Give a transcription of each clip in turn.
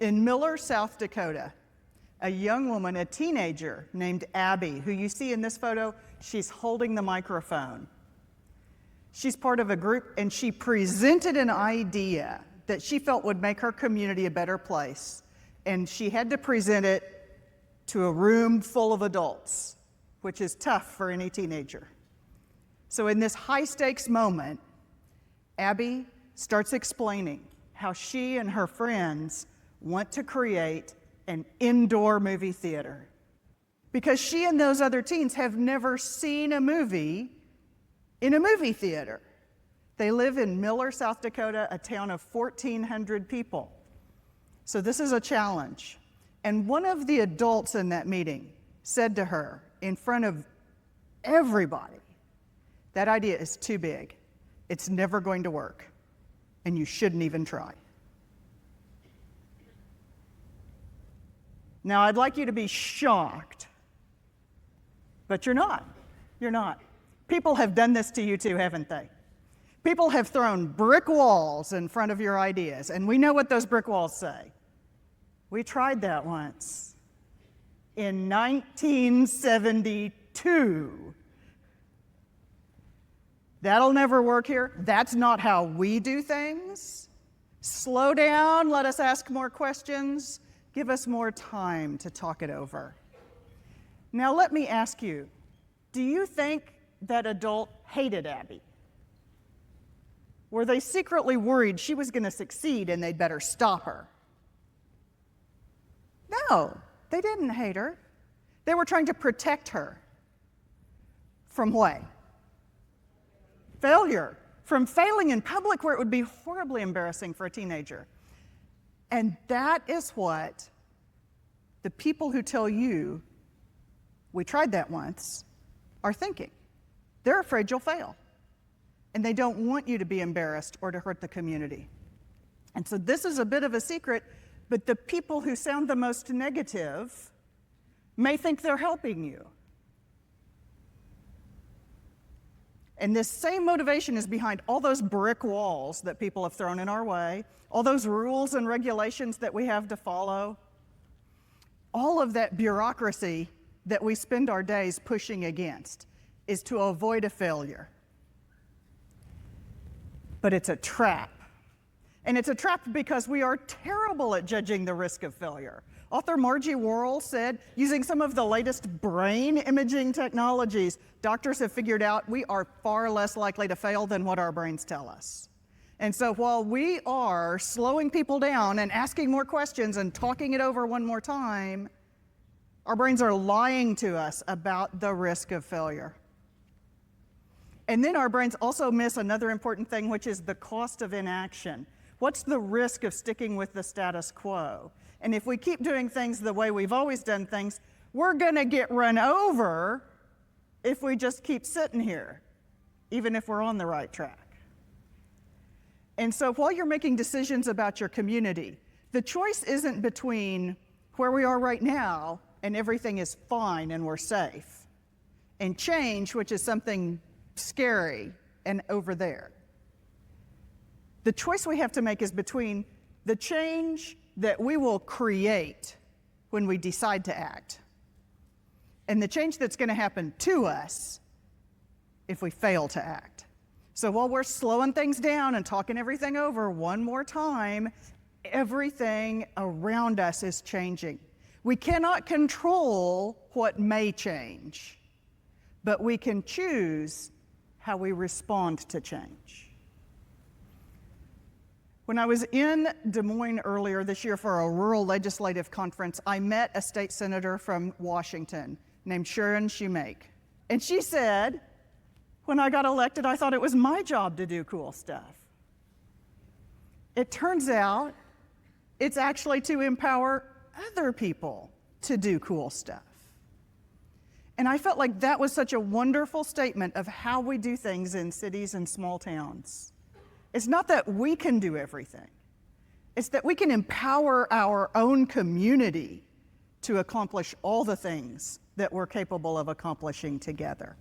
In Miller, South Dakota, a young woman, a teenager named Abby, who you see in this photo, she's holding the microphone. She's part of a group, and she presented an idea that she felt would make her community a better place. And she had to present it to a room full of adults, which is tough for any teenager. So in this high-stakes moment, Abby starts explaining how she and her friends want to create an indoor movie theater, because she and those other teens have never seen a movie in a movie theater. They live in Miller, South Dakota, a town of 1,400 people. So this is a challenge. And one of the adults in that meeting said to her in front of everybody, that idea is too big. It's never going to work, and you shouldn't even try. Now, I'd like you to be shocked, but you're not. You're not. People have done this to you too, haven't they? People have thrown brick walls in front of your ideas, and we know what those brick walls say. We tried that once in 1972. That'll never work here. That's not how we do things. Slow down, let us ask more questions. Give us more time to talk it over. Now let me ask you, do you think that adult hated Abby? Were they secretly worried she was going to succeed and they'd better stop her? No, they didn't hate her. They were trying to protect her. From what? Failure. From failing in public, where it would be horribly embarrassing for a teenager. And that is what the people who tell you, we tried that once, are thinking. They're afraid you'll fail. And they don't want you to be embarrassed or to hurt the community. And so this is a bit of a secret, but the people who sound the most negative may think they're helping you. And this same motivation is behind all those brick walls that people have thrown in our way, all those rules and regulations that we have to follow, all of that bureaucracy that we spend our days pushing against is to avoid a failure. But it's a trap. And it's a trap because we are terrible at judging the risk of failure. Author Margie Worrell said, using some of the latest brain imaging technologies, doctors have figured out we are far less likely to fail than what our brains tell us. And so while we are slowing people down and asking more questions and talking it over one more time, our brains are lying to us about the risk of failure. And then our brains also miss another important thing, which is the cost of inaction. What's the risk of sticking with the status quo? And if we keep doing things the way we've always done things, we're going to get run over if we just keep sitting here, even if we're on the right track. And so while you're making decisions about your community, the choice isn't between where we are right now and everything is fine and we're safe, and change, which is something scary and over there. The choice we have to make is between the change that we will create when we decide to act and the change that's going to happen to us if we fail to act. So while we're slowing things down and talking everything over one more time, everything around us is changing. We cannot control what may change, but we can choose how we respond to change. When I was in Des Moines earlier this year for a rural legislative conference, I met a state senator from Washington named Sharon Shoemake. And she said, when I got elected, I thought it was my job to do cool stuff. It turns out it's actually to empower other people to do cool stuff. And I felt like that was such a wonderful statement of how we do things in cities and small towns. It's not that we can do everything. It's that we can empower our own community to accomplish all the things that we're capable of accomplishing together.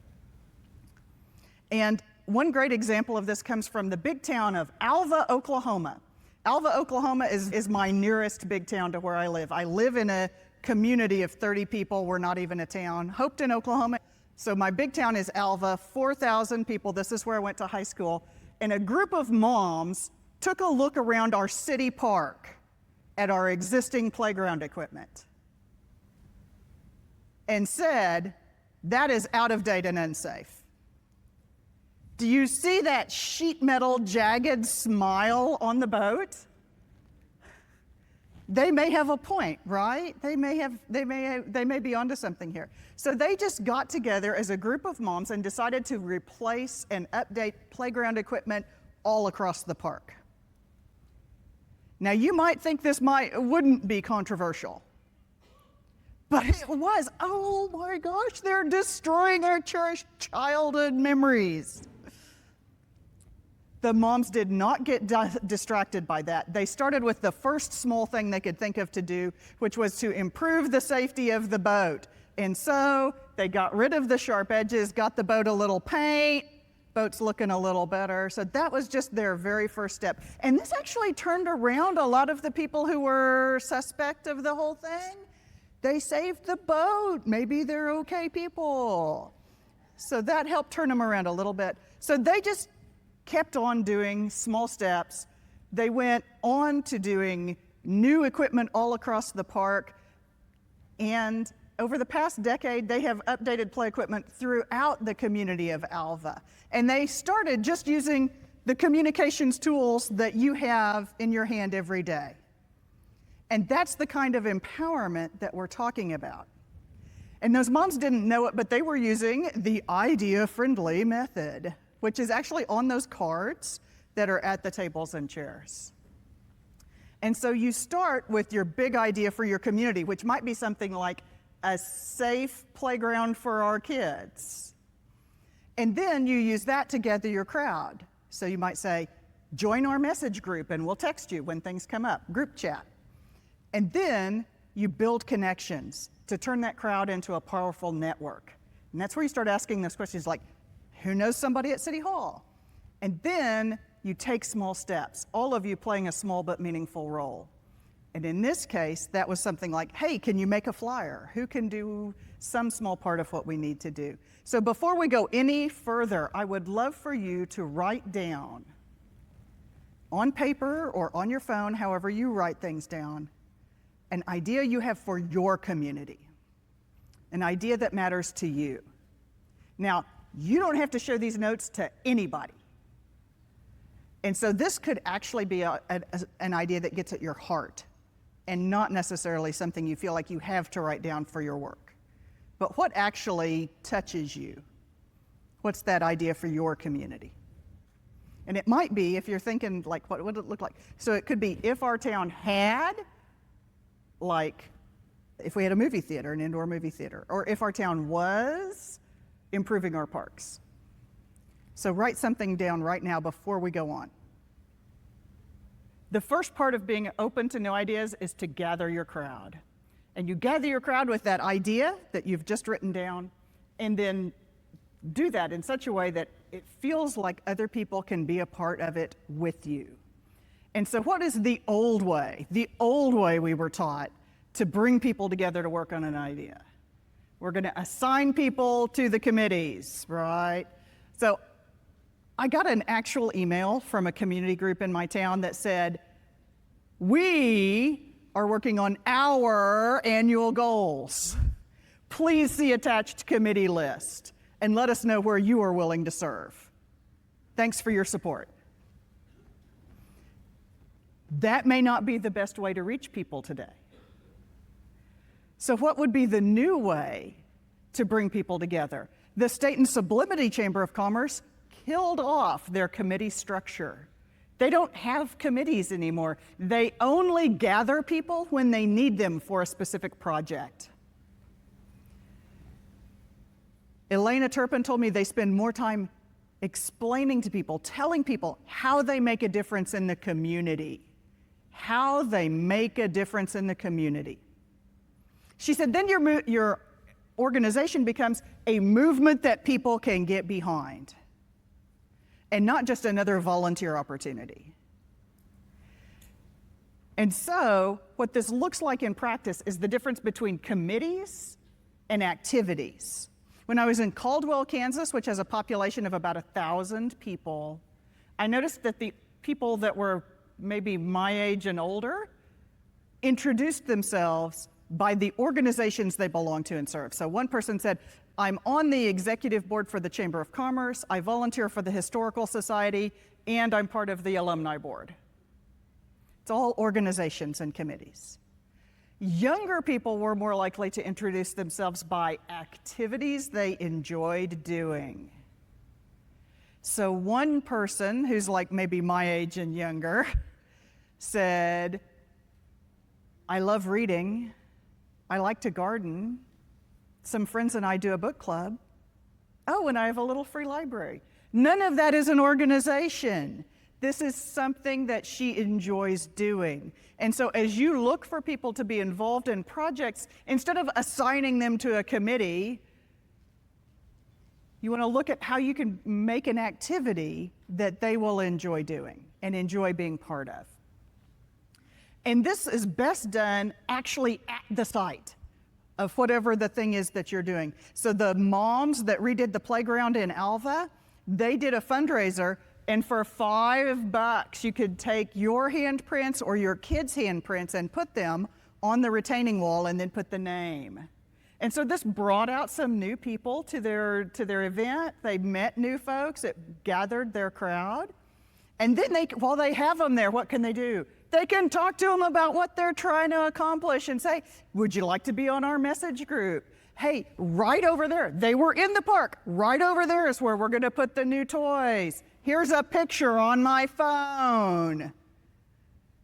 And one great example of this comes from the big town of Alva, Oklahoma. Alva, Oklahoma is my nearest big town to where I live. I live in a community of 30 people. We're not even a town. Hopeton, Oklahoma. So my big town is Alva, 4,000 people. This is where I went to high school. And a group of moms took a look around our city park at our existing playground equipment and said, that is out of date and unsafe. Do you see that sheet metal jagged smile on the boat? They may have a point, right? They may be onto something here. So they just got together as a group of moms and decided to replace and update playground equipment all across the park. Now you might think this wouldn't be controversial, but it was. Oh my gosh, they're destroying our cherished childhood memories. The moms did not get distracted by that. They started with the first small thing they could think of to do, which was to improve the safety of the boat. And so they got rid of the sharp edges, got the boat a little paint, boat's looking a little better. So that was just their very first step. And this actually turned around a lot of the people who were suspect of the whole thing. They saved the boat. Maybe they're okay people. So that helped turn them around a little bit. So they just kept on doing small steps. They went on to doing new equipment all across the park. And over the past decade, they have updated play equipment throughout the community of Alva. And they started just using the communications tools that you have in your hand every day. And that's the kind of empowerment that we're talking about. And those moms didn't know it, but they were using the idea-friendly method, which is actually on those cards that are at the tables and chairs. And so you start with your big idea for your community, which might be something like a safe playground for our kids. And then you use that to gather your crowd. So you might say, join our message group and we'll text you when things come up, group chat. And then you build connections to turn that crowd into a powerful network. And that's where you start asking those questions like, who knows somebody at City Hall? And then you take small steps, all of you playing a small but meaningful role. And in this case, that was something like, hey, can you make a flyer? Who can do some small part of what we need to do? So before we go any further, I would love for you to write down on paper or on your phone, however you write things down, an idea you have for your community, an idea that matters to you. Now, you don't have to share these notes to anybody. And so this could actually be an idea that gets at your heart and not necessarily something you feel like you have to write down for your work. But what actually touches you? What's that idea for your community? And it might be, if you're thinking, like, what would it look like? So it could be if our town had, like, if we had a movie theater, an indoor movie theater, or if our town was improving our parks. So write something down right now before we go on. The first part of being open to new ideas is to gather your crowd. And you gather your crowd with that idea that you've just written down, and then do that in such a way that it feels like other people can be a part of it with you. And so what is the old way? The old way we were taught to bring people together to work on an idea. We're going to assign people to the committees, right? So I got an actual email from a community group in my town that said, we are working on our annual goals. Please see attached committee list and let us know where you are willing to serve. Thanks for your support. That may not be the best way to reach people today. So what would be the new way to bring people together? The State and Sublimity Chamber of Commerce killed off their committee structure. They don't have committees anymore. They only gather people when they need them for a specific project. Elena Turpin told me they spend more time explaining to people, telling people how they make a difference in the community. How they make a difference in the community. She said, then your organization becomes a movement that people can get behind, and not just another volunteer opportunity. And so what this looks like in practice is the difference between committees and activities. When I was in Caldwell, Kansas, which has a population of about 1,000 people, I noticed that the people that were maybe my age and older introduced themselves by the organizations they belong to and serve. So one person said, I'm on the executive board for the Chamber of Commerce, I volunteer for the Historical Society, and I'm part of the alumni board. It's all organizations and committees. Younger people were more likely to introduce themselves by activities they enjoyed doing. So one person who's like maybe my age and younger said, I love reading, I like to garden, some friends and I do a book club, oh, and I have a little free library. None of that is an organization. This is something that she enjoys doing. And so as you look for people to be involved in projects, instead of assigning them to a committee, you want to look at how you can make an activity that they will enjoy doing and enjoy being part of. And this is best done actually at the site of whatever the thing is that you're doing. So the moms that redid the playground in Alva, they did a fundraiser, and for $5, you could take your handprints or your kids' handprints and put them on the retaining wall and then put the name. And so this brought out some new people to their event. They met new folks. It gathered their crowd. And then while they have them there, what can they do? They can talk to them about what they're trying to accomplish and say, would you like to be on our message group? Hey, right over there, they were in the park. Right over there is where we're going to put the new toys. Here's a picture on my phone.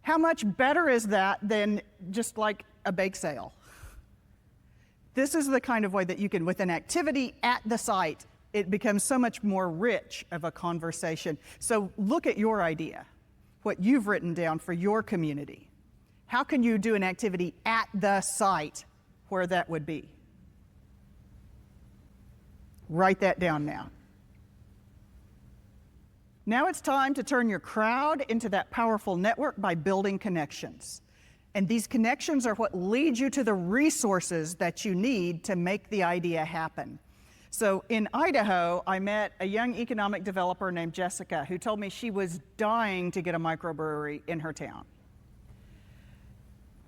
How much better is that than just like a bake sale? This is the kind of way that you can, with an activity at the site, it becomes so much more rich of a conversation. So look at your idea, what you've written down for your community. How can you do an activity at the site where that would be? Write that down now. Now it's time to turn your crowd into that powerful network by building connections. And these connections are what lead you to the resources that you need to make the idea happen. So in Idaho, I met a young economic developer named Jessica who told me she was dying to get a microbrewery in her town.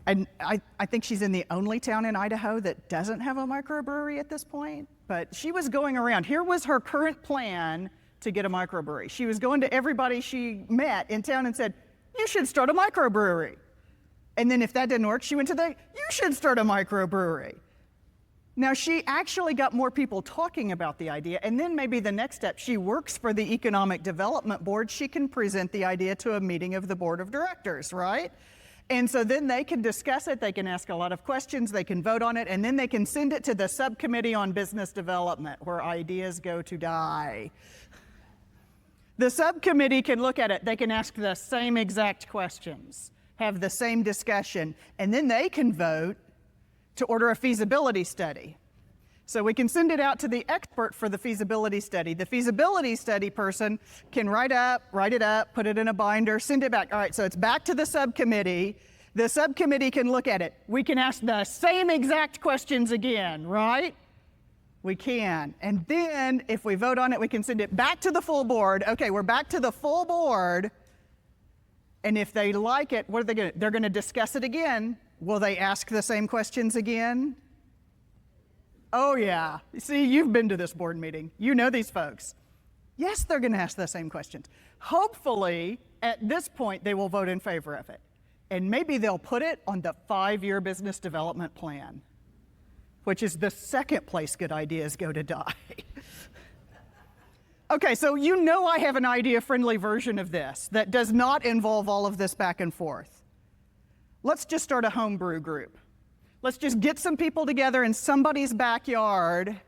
And I think she's in the only town in Idaho that doesn't have a microbrewery at this point, but she was going around. Here was her current plan to get a microbrewery. She was going to everybody she met in town and said, you should start a microbrewery. And then if that didn't work, she went to you should start a microbrewery. Now she actually got more people talking about the idea, and then maybe the next step, she works for the Economic Development Board, she can present the idea to a meeting of the board of directors, right? And so then they can discuss it, they can ask a lot of questions, they can vote on it, and then they can send it to the subcommittee on business development, where ideas go to die. The subcommittee can look at it, they can ask the same exact questions, have the same discussion, and then they can vote to order a feasibility study. So we can send it out to the expert for the feasibility study. The feasibility study person can write it up, put it in a binder, send it back. All right, so it's back to the subcommittee. The subcommittee can look at it. We can ask the same exact questions again, right? We can. And then if we vote on it, we can send it back to the full board. Okay, we're back to the full board. And if they like it, what are they going to do? They're going to discuss it again. Will they ask the same questions again? Oh yeah, see, you've been to this board meeting. You know these folks. Yes, they're going to ask the same questions. Hopefully, at this point, they will vote in favor of it. And maybe they'll put it on the 5-year business development plan, which is the second place good ideas go to die. Okay, so you know I have an idea-friendly version of this that does not involve all of this back and forth. Let's just start a homebrew group. Let's just get some people together in somebody's backyard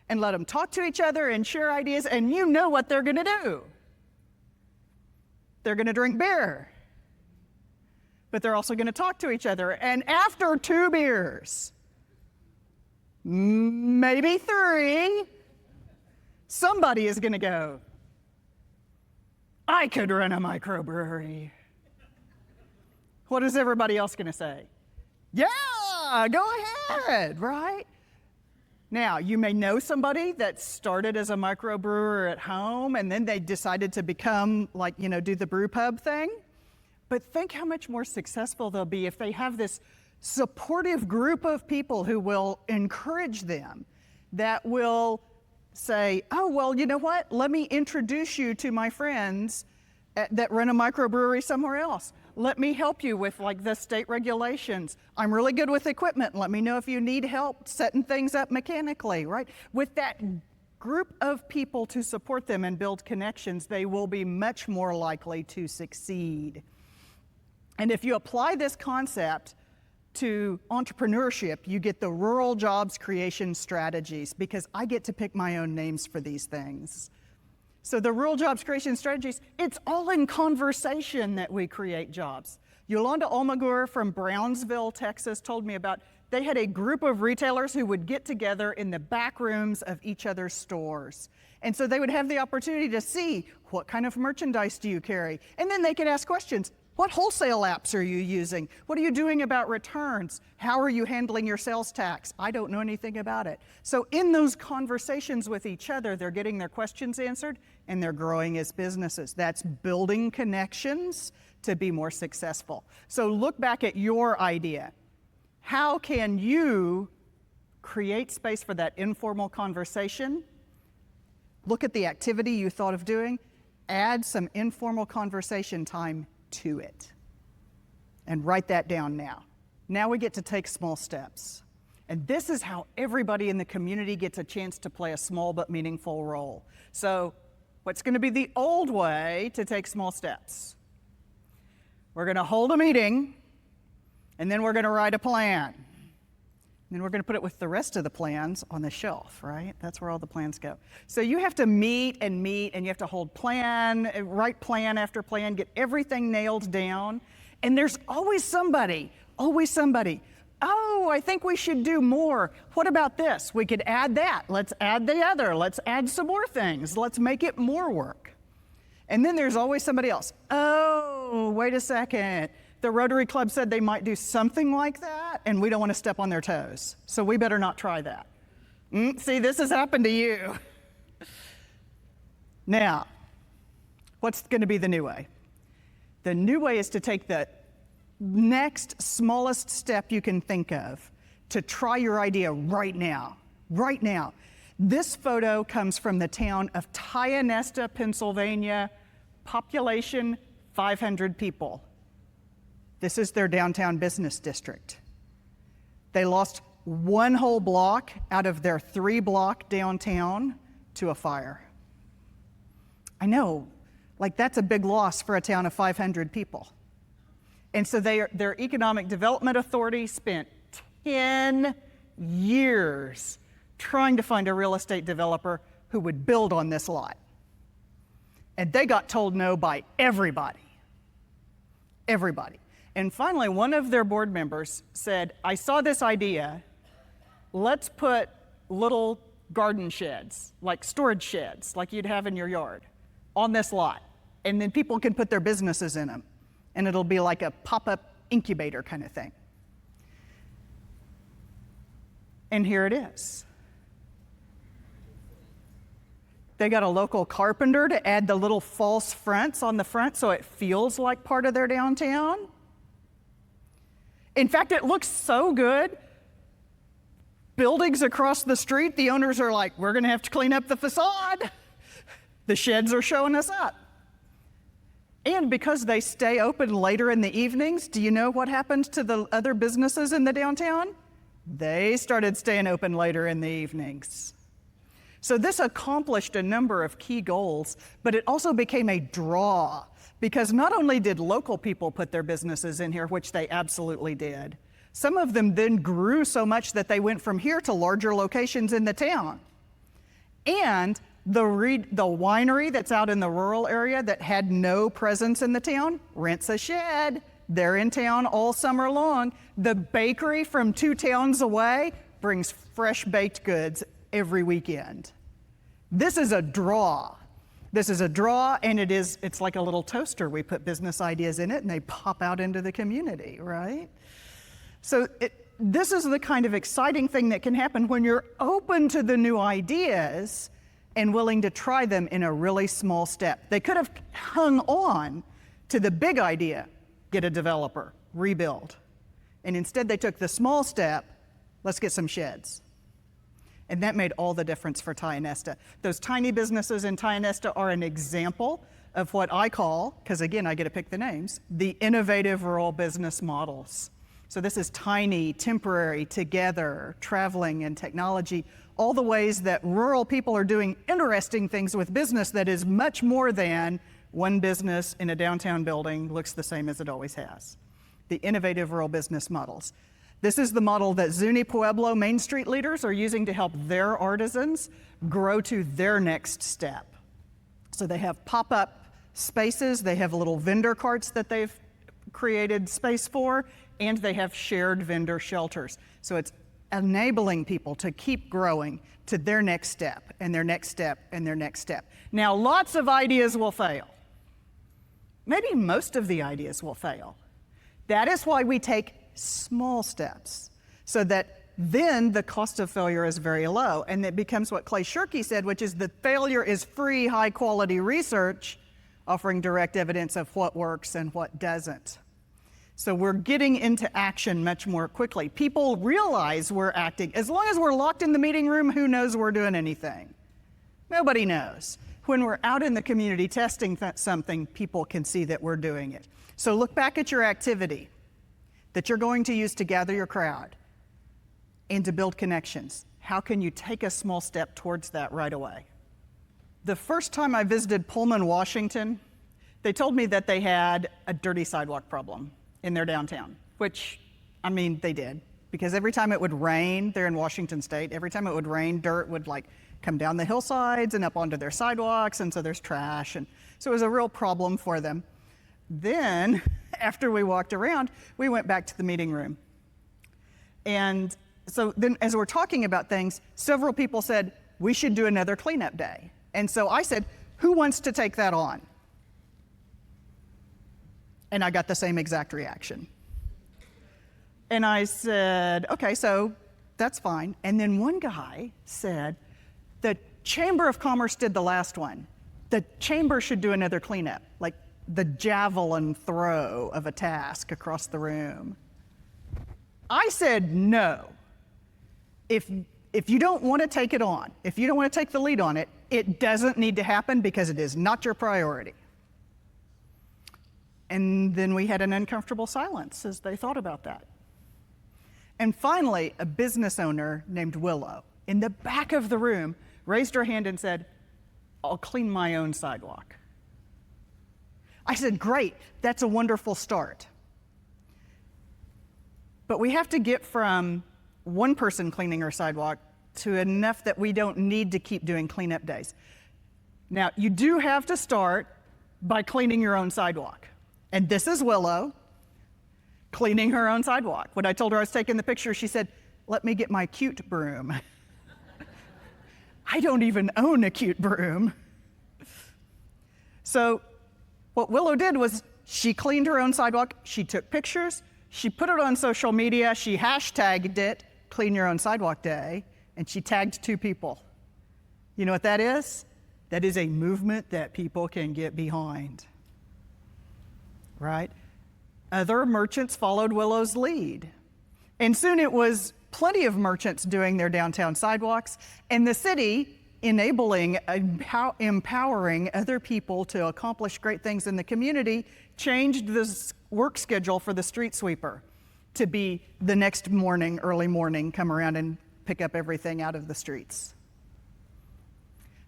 and let them talk to each other and share ideas, and you know what they're going to do. They're going to drink beer, but they're also going to talk to each other. And after 2 beers, maybe 3, somebody is going to go, I could run a microbrewery. What is everybody else going to say? Yeah, go ahead, right? Now, you may know somebody that started as a microbrewer at home and then they decided to become do the brew pub thing. But think how much more successful they'll be if they have this supportive group of people who will encourage them, that will say, oh, well, you know what? Let me introduce you to my friends that run a microbrewery somewhere else. Let me help you with the state regulations. I'm really good with equipment. Let me know if you need help setting things up mechanically, right? With that group of people to support them and build connections, they will be much more likely to succeed. And if you apply this concept to entrepreneurship, you get the rural jobs creation strategies, because I get to pick my own names for these things. So the rural jobs creation strategies, it's all in conversation that we create jobs. Yolanda Almaguer from Brownsville, Texas told me about, they had a group of retailers who would get together in the back rooms of each other's stores. And so they would have the opportunity to see, what kind of merchandise do you carry? And then they could ask questions. What wholesale apps are you using? What are you doing about returns? How are you handling your sales tax? I don't know anything about it. So in those conversations with each other, they're getting their questions answered and they're growing as businesses. That's building connections to be more successful. So look back at your idea. How can you create space for that informal conversation? Look at the activity you thought of doing, add some informal conversation time to it. And write that down now. Now we get to take small steps. And this is how everybody in the community gets a chance to play a small but meaningful role. So what's going to be the old way to take small steps? We're going to hold a meeting, and then we're going to write a plan. And then we're going to put it with the rest of the plans on the shelf, right? That's where all the plans go. So you have to meet, and you have to hold plan, write plan after plan, get everything nailed down. And there's always somebody. Oh, I think we should do more. What about this? We could add that. Let's add the other. Let's add some more things. Let's make it more work. And then there's always somebody else. Oh, wait a second. The Rotary Club said they might do something like that, and we don't want to step on their toes. So we better not try that. See, this has happened to you. Now, what's going to be the new way? The new way is to take the next smallest step you can think of to try your idea right now. Right now. This photo comes from the town of Tionesta, Pennsylvania, population 500 people. This is their downtown business district. They lost one whole block out of their 3-block downtown to a fire. I know, that's a big loss for a town of 500 people. And so their Economic Development Authority spent 10 years trying to find a real estate developer who would build on this lot. And they got told no by everybody. Everybody. And finally, one of their board members said, I saw this idea. Let's put little garden sheds, like storage sheds, like you'd have in your yard, on this lot. And then people can put their businesses in them. And it'll be like a pop-up incubator kind of thing. And here it is. They got a local carpenter to add the little false fronts on the front so it feels like part of their downtown. In fact, it looks so good. Buildings across the street, the owners are like, we're going to have to clean up the facade. The sheds are showing us up. And because they stay open later in the evenings, do you know what happened to the other businesses in the downtown? They started staying open later in the evenings. So this accomplished a number of key goals, but it also became a draw, because not only did local people put their businesses in here, which they absolutely did, some of them then grew so much that they went from here to larger locations in the town. And the winery that's out in the rural area that had no presence in the town rents a shed. They're in town all summer long. The bakery from 2 towns away brings fresh baked goods every weekend. This is a draw. This is a draw, and it's like a little toaster. We put business ideas in it, and they pop out into the community, right? So this is the kind of exciting thing that can happen when you're open to the new ideas and willing to try them in a really small step. They could have hung on to the big idea, get a developer, rebuild. And instead they took the small step, let's get some sheds. And that made all the difference for Tionesta. Those tiny businesses in Tionesta are an example of what I call, because again, I get to pick the names, the innovative rural business models. So this is tiny, temporary, together, traveling, and technology, all the ways that rural people are doing interesting things with business that is much more than one business in a downtown building looks the same as it always has. The innovative rural business models. This is the model that Zuni Pueblo Main Street leaders are using to help their artisans grow to their next step. So they have pop-up spaces, they have little vendor carts that they've created space for, and they have shared vendor shelters. So it's enabling people to keep growing to their next step, and their next step, and their next step. Now, lots of ideas will fail. Maybe most of the ideas will fail. That is why we take small steps, so that then the cost of failure is very low, and it becomes what Clay Shirky said, which is that failure is free, high-quality research, offering direct evidence of what works and what doesn't. So we're getting into action much more quickly. People realize we're acting. As long as we're locked in the meeting room, who knows we're doing anything? Nobody knows. When we're out in the community testing something, people can see that we're doing it. So look back at your activity that you're going to use to gather your crowd and to build connections. How can you take a small step towards that right away? The first time I visited Pullman, Washington, they told me that they had a dirty sidewalk problem in their downtown, which, I mean, they did. Because every time it would rain, they're in Washington State, every time it would rain, dirt would like come down the hillsides and up onto their sidewalks, and so there's trash. And so it was a real problem for them. Then, after we walked around, we went back to the meeting room. And so then as we're talking about things, several people said, we should do another cleanup day. And so I said, who wants to take that on? And I got the same exact reaction. And I said, okay, so that's fine. And then one guy said, the Chamber of Commerce did the last one. The chamber should do another cleanup, like the javelin throw of a task across the room. I said, no. If you don't want to take it on, if you don't want to take the lead on it, it doesn't need to happen because it is not your priority. And then we had an uncomfortable silence as they thought about that. And finally, a business owner named Willow in the back of the room raised her hand and said, I'll clean my own sidewalk. I said, great, that's a wonderful start. But we have to get from one person cleaning her sidewalk to enough that we don't need to keep doing cleanup days. Now, you do have to start by cleaning your own sidewalk. And this is Willow cleaning her own sidewalk. When I told her I was taking the picture, she said, let me get my cute broom. I don't even own a cute broom. So what Willow did was she cleaned her own sidewalk, she took pictures, she put it on social media, she hashtagged it, Clean Your Own Sidewalk Day, and she tagged 2 people. You know what that is? That is a movement that people can get behind, right? Other merchants followed Willow's lead. And soon it was plenty of merchants doing their downtown sidewalks, and the city enabling, empowering other people to accomplish great things in the community, changed the work schedule for the street sweeper to be the next morning, early morning, come around and pick up everything out of the streets.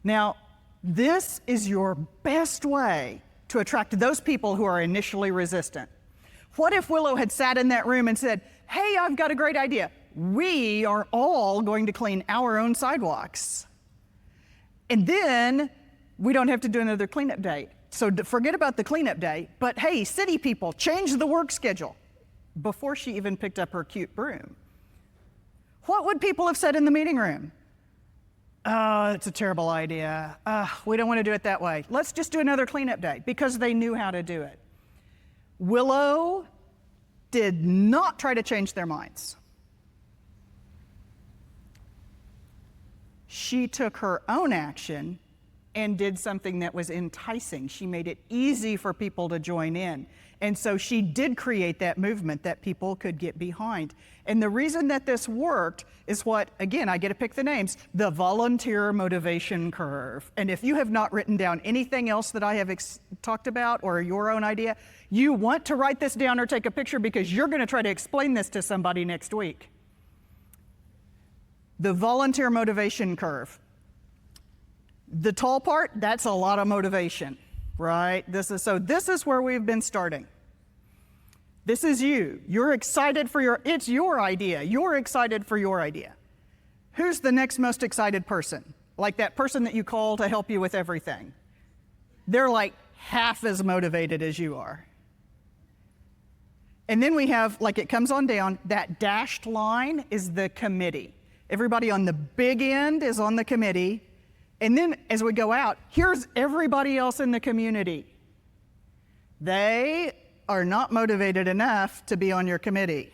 Now, this is your best way to attract those people who are initially resistant. What if Willow had sat in that room and said, hey, I've got a great idea. We are all going to clean our own sidewalks. And then we don't have to do another cleanup day. So forget about the cleanup day, but hey, city people, change the work schedule before she even picked up her cute broom. What would people have said in the meeting room? Oh, it's a terrible idea. We don't want to do it that way. Let's just do another cleanup day, because they knew how to do it. Willow did not try to change their minds. She took her own action and did something that was enticing. She made it easy for people to join in. And so she did create that movement that people could get behind. And the reason that this worked is what, again, I get to pick the names, the volunteer motivation curve. And if you have not written down anything else that I have talked about or your own idea, you want to write this down or take a picture, because you're going to try to explain this to somebody next week. The volunteer motivation curve. The tall part, that's a lot of motivation, right? This is where we've been starting. This is you. You're excited for it's your idea. You're excited for your idea. Who's the next most excited person? Like that person that you call to help you with everything. They're like half as motivated as you are. And then we have, like it comes on down, that dashed line is the committee. Everybody on the big end is on the committee. And then as we go out, here's everybody else in the community. They are not motivated enough to be on your committee,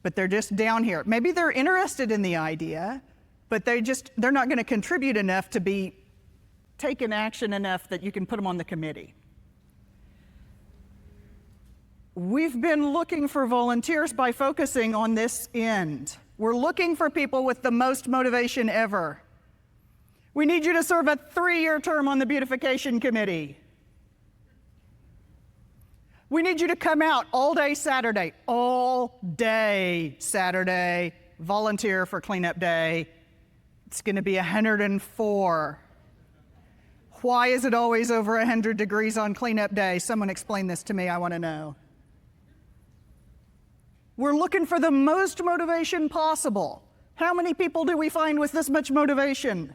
but they're just down here. Maybe they're interested in the idea, but they're not going to contribute enough to be taken action enough that you can put them on the committee. We've been looking for volunteers by focusing on this end. We're looking for people with the most motivation ever. We need you to serve a 3-year term on the beautification committee. We need you to come out all day Saturday, volunteer for cleanup day. It's going to be 104. Why is it always over 100 degrees on cleanup day? Someone explain this to me, I want to know. We're looking for the most motivation possible. How many people do we find with this much motivation?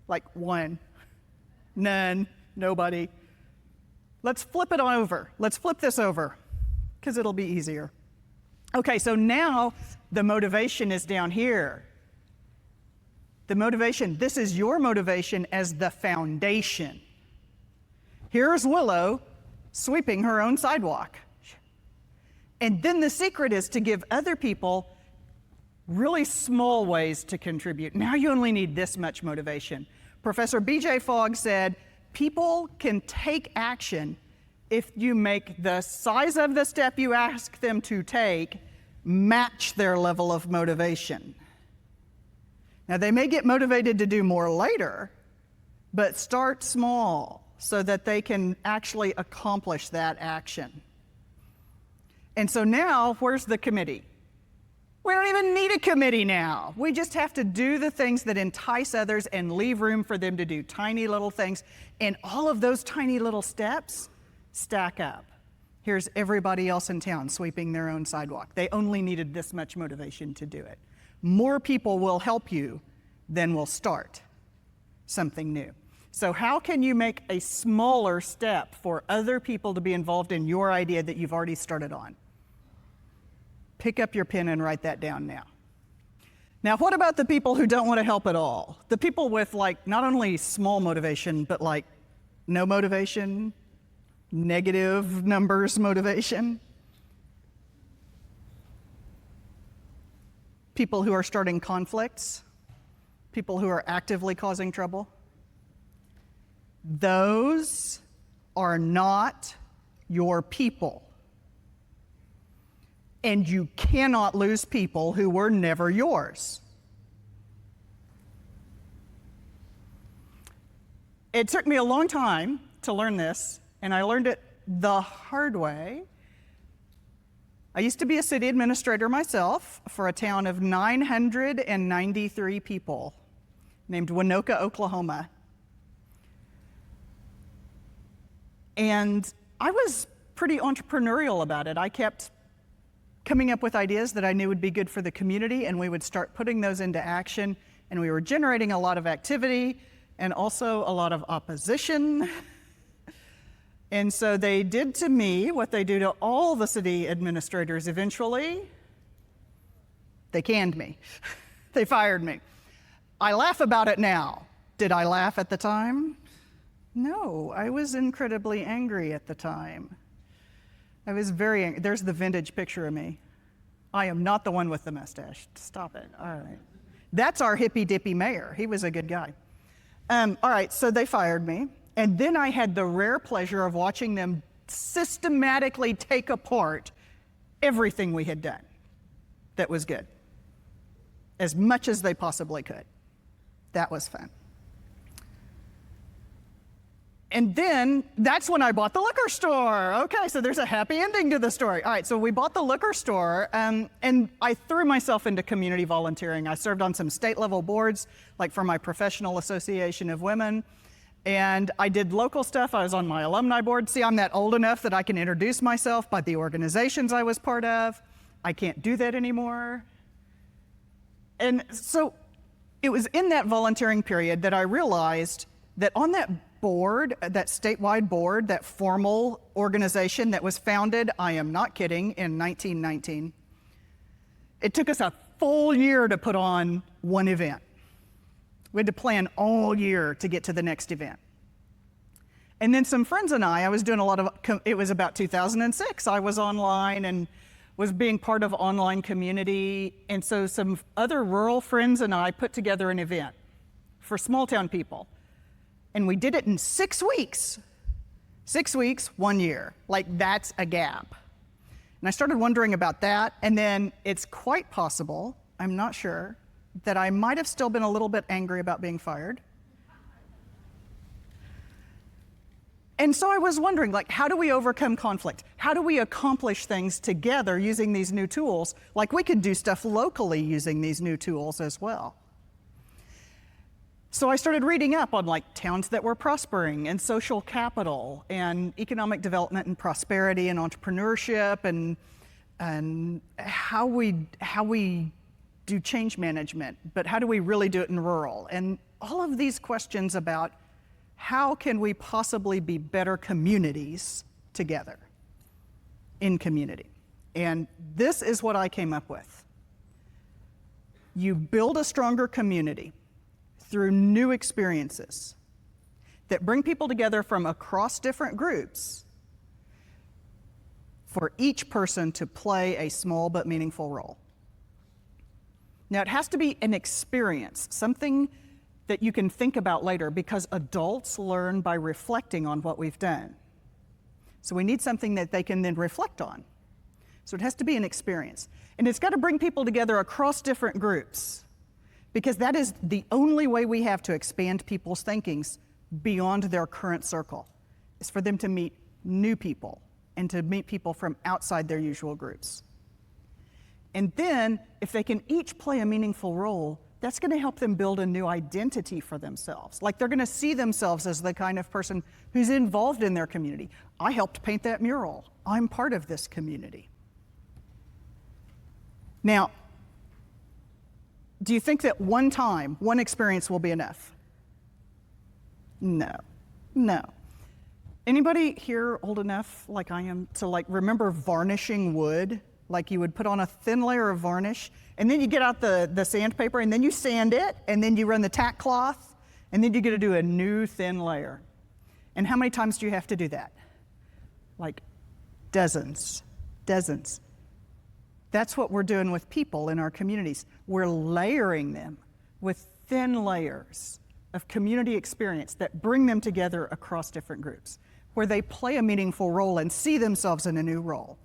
Like 1, none, nobody. Let's flip it on over. Let's flip this over, because it'll be easier. Okay, so now the motivation is down here. The motivation, this is your motivation as the foundation. Here's Willow sweeping her own sidewalk. And then the secret is to give other people really small ways to contribute. Now you only need this much motivation. Professor B.J. Fogg said, people can take action if you make the size of the step you ask them to take match their level of motivation. Now they may get motivated to do more later, but start small so that they can actually accomplish that action. And so now, where's the committee? We don't even need a committee now. We just have to do the things that entice others and leave room for them to do tiny little things. And all of those tiny little steps stack up. Here's everybody else in town sweeping their own sidewalk. They only needed this much motivation to do it. More people will help you than will start something new. So how can you make a smaller step for other people to be involved in your idea that you've already started on? Pick up your pen and write that down now. Now, what about the people who don't want to help at all? The people with not only small motivation, but no motivation, negative numbers motivation? People who are starting conflicts? People who are actively causing trouble? Those are not your people. And you cannot lose people who were never yours. It took me a long time to learn this, and I learned it the hard way. I used to be a city administrator myself for a town of 993 people named Winoka, Oklahoma. And I was pretty entrepreneurial about it. I kept coming up with ideas that I knew would be good for the community, and we would start putting those into action, and we were generating a lot of activity and also a lot of opposition. And so they did to me what they do to all the city administrators eventually. They canned me. They fired me. I laugh about it now. Did I laugh at the time? No, I was incredibly angry at the time. I was very angry. There's the vintage picture of me. I am not the one with the mustache. Stop it. All right. That's our hippy-dippy mayor. He was a good guy. All right, so they fired me. And then I had the rare pleasure of watching them systematically take apart everything we had done that was good, as much as they possibly could. That was fun. And then that's when I bought the liquor store. Okay, so there's a happy ending to the story. All right, so we bought the liquor store, and I threw myself into community volunteering. I served on some state-level boards, like for my professional association of women, and I did local stuff. I was on my alumni board. See, I'm that old enough that I can introduce myself by the organizations I was part of. I can't do that anymore. And so it was in that volunteering period that I realized that on that board, that statewide board, that formal organization that was founded, I am not kidding, in 1919, it took us a full year to put on one event. We had to plan all year to get to the next event. And then some friends and I was doing a lot of, it was about 2006, I was online and was being part of online community. And so some other rural friends and I put together an event for small town people. And we did it in 6 weeks. 6 weeks, 1 year. Like, that's a gap. And I started wondering about that, and then it's quite possible, I'm not sure, that I might have still been a little bit angry about being fired. And so I was wondering, like, how do we overcome conflict? How do we accomplish things together using these new tools? Like, we could do stuff locally using these new tools as well. So I started reading up on like towns that were prospering and social capital and economic development and prosperity and entrepreneurship and how we do change management, but how do we really do it in rural? And all of these questions about how can we possibly be better communities together in community? And this is what I came up with. You build a stronger community through new experiences that bring people together from across different groups for each person to play a small but meaningful role. Now, it has to be an experience, something that you can think about later, because adults learn by reflecting on what we've done. So we need something that they can then reflect on. So it has to be an experience. And it's got to bring people together across different groups, because that is the only way we have to expand people's thinkings beyond their current circle, is for them to meet new people and to meet people from outside their usual groups. And then, if they can each play a meaningful role, that's going to help them build a new identity for themselves. Like, they're going to see themselves as the kind of person who's involved in their community. I helped paint that mural. I'm part of this community. Now, do you think that one time, one experience will be enough? No. Anybody here old enough, like I am, to like remember varnishing wood? Like, you would put on a thin layer of varnish, and then you get out the sandpaper, and then you sand it, and then you run the tack cloth, and then you get to do a new thin layer. And how many times do you have to do that? Like dozens. That's what we're doing with people in our communities. We're layering them with thin layers of community experience that bring them together across different groups, where they play a meaningful role and see themselves in a new role.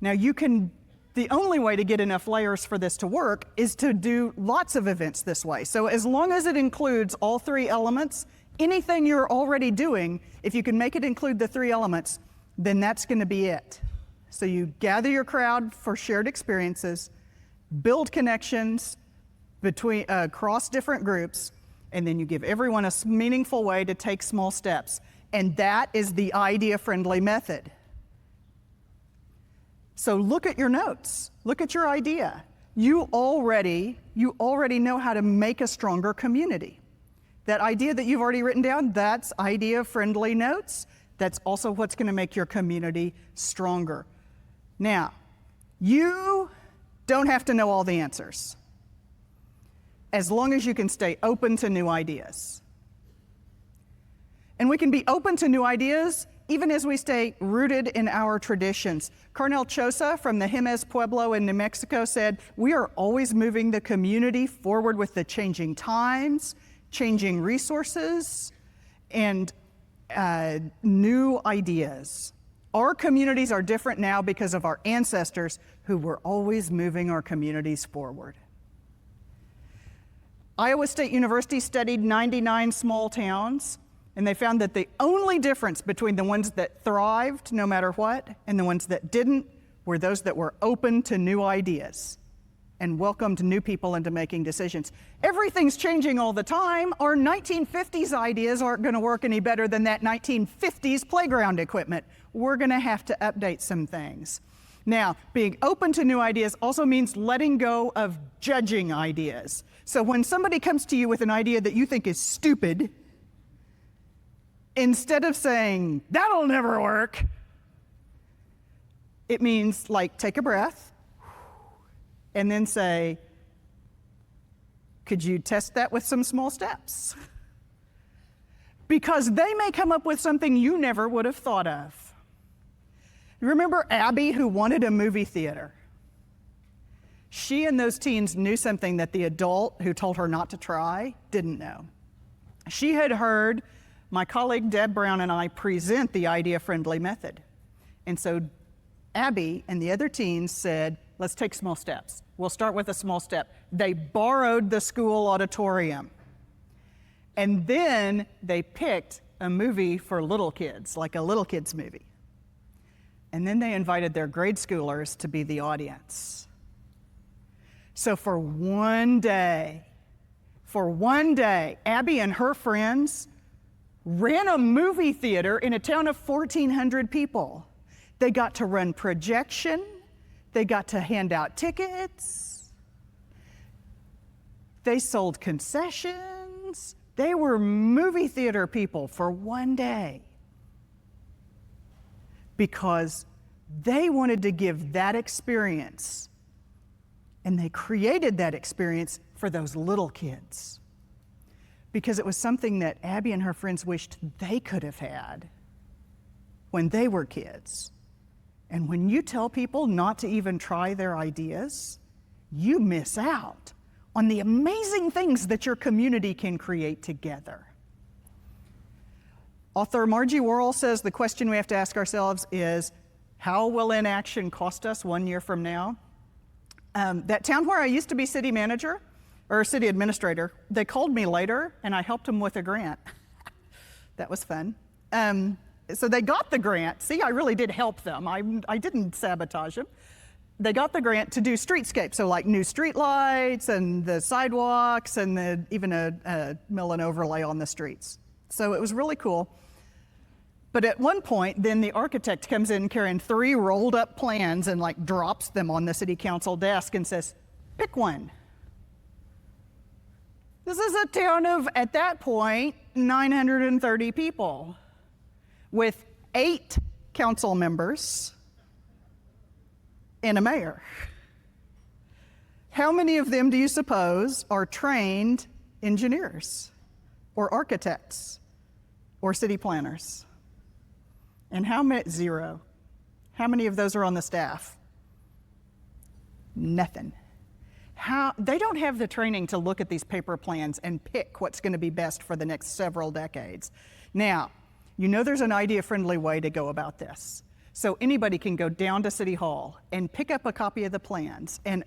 Now, the only way to get enough layers for this to work is to do lots of events this way. So as long as it includes all three elements, anything you're already doing, if you can make it include the three elements, then that's going to be it. So you gather your crowd for shared experiences, build connections across different groups, and then you give everyone a meaningful way to take small steps. And that is the idea-friendly method. So look at your notes. Look at your idea. You already know how to make a stronger community. That idea that you've already written down, that's idea-friendly notes. That's also what's going to make your community stronger. Now, you don't have to know all the answers. as long as you can stay open to new ideas. And we can be open to new ideas even as we stay rooted in our traditions. Carnel Chosa from the Jemez Pueblo in New Mexico said, "We are always moving the community forward with the changing times, changing resources, and new ideas. Our communities are different now because of our ancestors who were always moving our communities forward." Iowa State University studied 99 small towns, and they found that the only difference between the ones that thrived no matter what and the ones that didn't were those that were open to new ideas and welcomed new people into making decisions. Everything's changing all the time. Our 1950s ideas aren't going to work any better than that 1950s playground equipment. We're going to have to update some things. Now, being open to new ideas also means letting go of judging ideas. So when somebody comes to you with an idea that you think is stupid, instead of saying, "That'll never work," it means like take a breath and then say, "Could you test that with some small steps?" Because they may come up with something you never would have thought of. Remember Abby, who wanted a movie theater? She and those teens knew something that the adult who told her not to try didn't know. She had heard my colleague Deb Brown and I present the idea-friendly method. And so Abby and the other teens said, "Let's take small steps. We'll start with a small step." They borrowed the school auditorium. And then they picked a movie for little kids, like a little kids movie. And then they invited their grade schoolers to be the audience. So for one day, Abby and her friends ran a movie theater in a town of 1,400 people. They got to run projection. They got to hand out tickets. They sold concessions. They were movie theater people for one day because they wanted to give that experience, and they created that experience for those little kids because it was something that Abby and her friends wished they could have had when they were kids. And when you tell people not to even try their ideas, you miss out on the amazing things that your community can create together. Author Margie Worrell says the question we have to ask ourselves is, how will inaction cost us 1 year from now? That town where I used to be city manager or city administrator, they called me later and I helped them with a grant. That was fun. So they got the grant. See, I really did help them. I didn't sabotage them. They got the grant to do streetscapes, so like new street lights and the sidewalks and even a mill and overlay on the streets. So it was really cool. But at one point, then the architect comes in carrying 3 rolled up plans and like drops them on the city council desk and says, "Pick one." This is a town of, at that point, 930 people with 8 council members and a mayor. How many of them do you suppose are trained engineers or architects or city planners? And how many? 0. How many of those are on the staff? Nothing. They don't have the training to look at these paper plans and pick what's going to be best for the next several decades. Now, you know there's an idea-friendly way to go about this. So anybody can go down to City Hall and pick up a copy of the plans and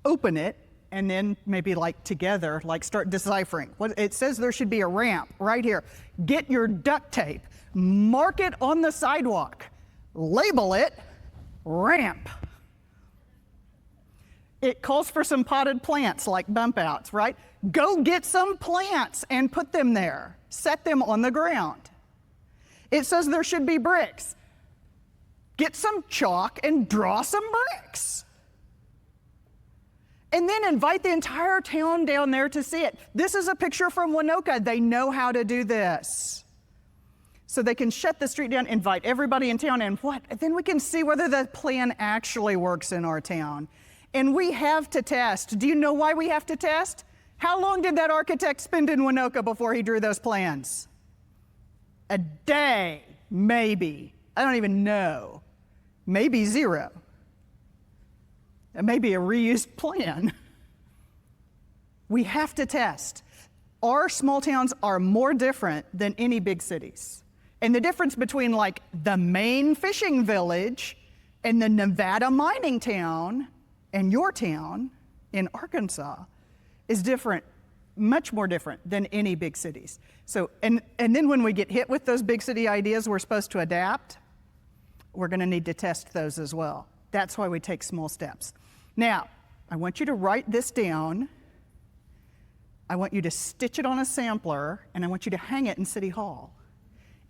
open it, and then maybe like together, like start deciphering. It says there should be a ramp right here. Get your duct tape, mark it on the sidewalk, label it ramp. It calls for some potted plants like bump outs, right? Go get some plants and put them there. Set them on the ground. It says there should be bricks. Get some chalk and draw some bricks. And then invite the entire town down there to see it. This is a picture from Winoka. They know how to do this. So they can shut the street down, invite everybody in town, and then we can see whether the plan actually works in our town. And we have to test. Do you know why we have to test? How long did that architect spend in Winoka before he drew those plans? A day, maybe. I don't even know. Maybe 0. It may be a reused plan. We have to test. Our small towns are more different than any big cities. And the difference between like the Maine fishing village and the Nevada mining town and your town in Arkansas is different, much more different than any big cities. So, and then when we get hit with those big city ideas we're supposed to adapt, we're gonna need to test those as well. That's why we take small steps. Now, I want you to write this down. I want you to stitch it on a sampler, and I want you to hang it in City Hall.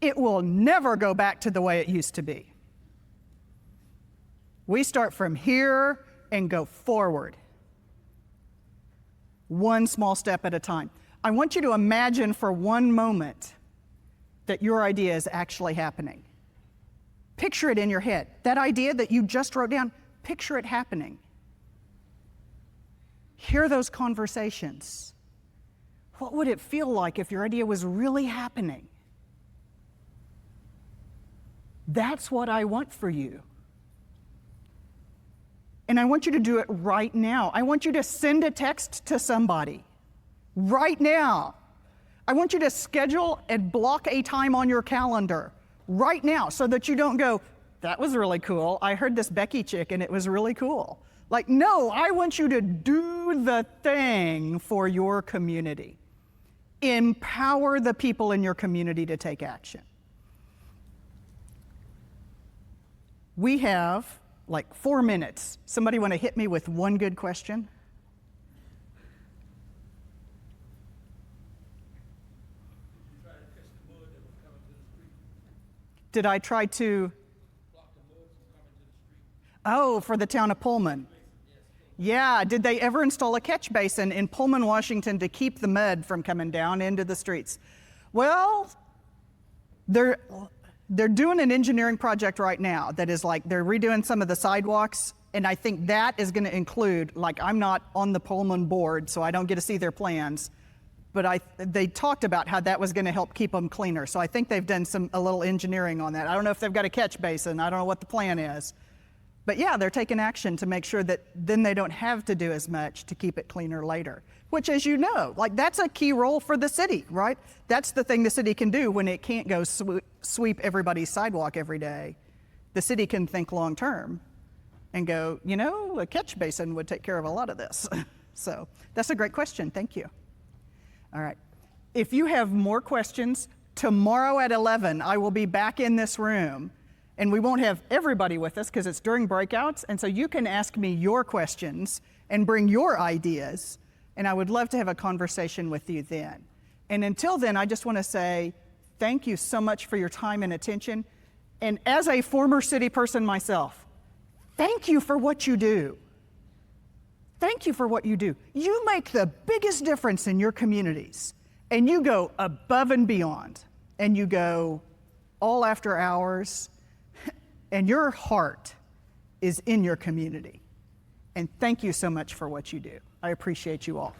It will never go back to the way it used to be. We start from here and go forward, one small step at a time. I want you to imagine for one moment that your idea is actually happening. Picture it in your head. That idea that you just wrote down, picture it happening. Hear those conversations. What would it feel like if your idea was really happening? That's what I want for you. And I want you to do it right now. I want you to send a text to somebody right now. I want you to schedule and block a time on your calendar right now so that you don't go, that was really cool. I heard this Becky chick and it was really cool. Like, no, I want you to do the thing for your community. Empower the people in your community to take action. We have like 4 minutes. Somebody want to hit me with one good question? Did I try to? Oh, for the town of Pullman. Yeah, did they ever install a catch basin in Pullman, Washington to keep the mud from coming down into the streets? Well, they're doing an engineering project right now that is like, they're redoing some of the sidewalks, and I think that is gonna include, like, I'm not on the Pullman board, so I don't get to see their plans, but they talked about how that was gonna help keep them cleaner. So I think they've done a little engineering on that. I don't know if they've got a catch basin, I don't know what the plan is. But yeah, they're taking action to make sure that then they don't have to do as much to keep it cleaner later. Which, as you know, like that's a key role for the city, right? That's the thing the city can do when it can't go sweep everybody's sidewalk every day. The city can think long term and go, you know, a catch basin would take care of a lot of this. So that's a great question, thank you. All right, if you have more questions, tomorrow at 11, I will be back in this room. And we won't have everybody with us because it's during breakouts, and so you can ask me your questions and bring your ideas, and I would love to have a conversation with you then. And until then, I just want to say thank you so much for your time and attention. And as a former city person myself, thank you for what you do. Thank you for what you do. You make the biggest difference in your communities, and you go above and beyond, and you go all after hours, and your heart is in your community. And thank you so much for what you do. I appreciate you all.